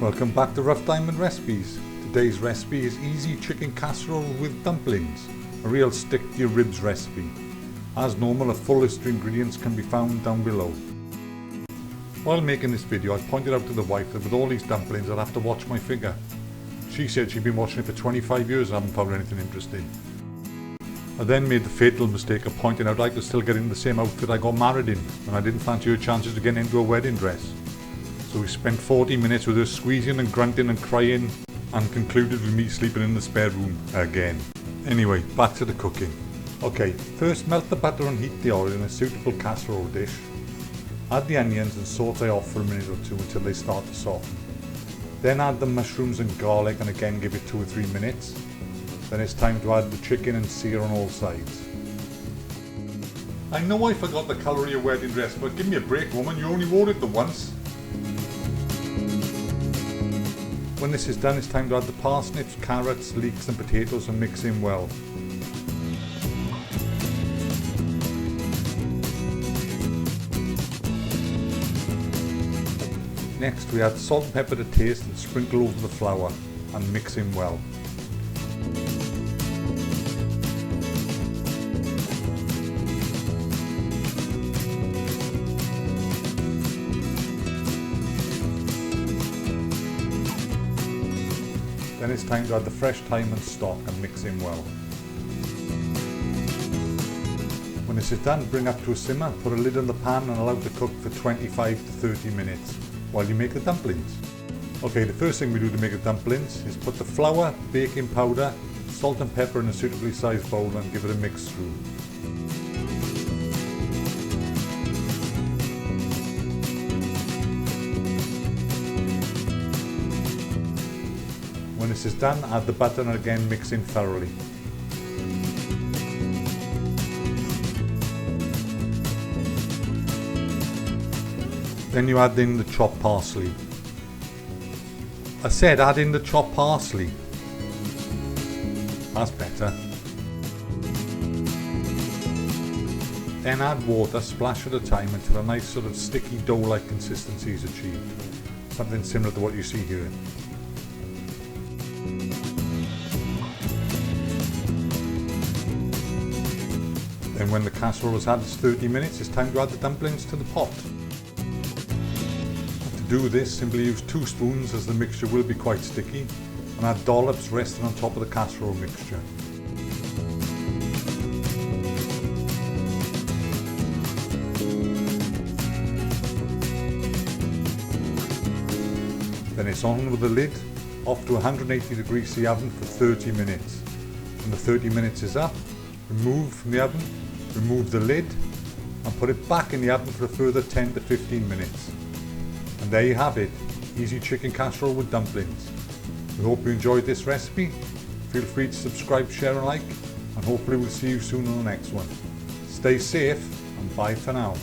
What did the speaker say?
Welcome back to Rough Diamond Recipes. Today's recipe is easy chicken casserole with dumplings, a real stick to your ribs recipe. As normal, a full list of ingredients can be found down below. While making this video, I pointed out to the wife that with all these dumplings I'd have to watch my figure. She said she'd been watching it for 25 years and hadn't found anything interesting. I then made the fatal mistake of pointing out I could still get in the same outfit I got married in, and I didn't fancy her chances of getting into a wedding dress. So we spent 40 minutes with her squeezing and grunting and crying, and concluded with me sleeping in the spare room again. Anyway, back to the cooking. Okay, first melt the butter and heat the oil in a suitable casserole dish. Add the onions and saute off for a minute or two until they start to soften. Then add the mushrooms and garlic and again give it 2 or 3 minutes. Then it's time to add the chicken and sear on all sides. I know I forgot the colour of your wedding dress, but give me a break, woman, you only wore it the once. When this is done, it's time to add the parsnips, carrots, leeks and potatoes and mix in well. Next we add salt and pepper to taste and sprinkle over the flour and mix in well. Then it's time to add the fresh thyme and stock and mix in well. When this is done, bring up to a simmer, put a lid on the pan and allow it to cook for 25 to 30 minutes while you make the dumplings. Okay, the first thing we do to make the dumplings is put the flour, baking powder, salt and pepper in a suitably sized bowl and give it a mix through. When this is done, add the butter and again mix in thoroughly. Then you add in the chopped parsley. I said add in the chopped parsley. That's better. Then add water, splash at a time until a nice sort of sticky dough-like consistency is achieved. Something similar to what you see here. Then when the casserole has had its 30 minutes, it's time to add the dumplings to the pot. To do this, simply use 2 spoons as the mixture will be quite sticky, and add dollops resting on top of the casserole mixture. Then it's on with the lid, off to 180 degrees the oven for 30 minutes. When the 30 minutes is up, remove from the oven, remove the lid and put it back in the oven for a further 10 to 15 minutes. And there you have it, easy chicken casserole with dumplings. We hope you enjoyed this recipe. Feel free to subscribe, share and like, and hopefully we'll see you soon on the next one. Stay safe and bye for now.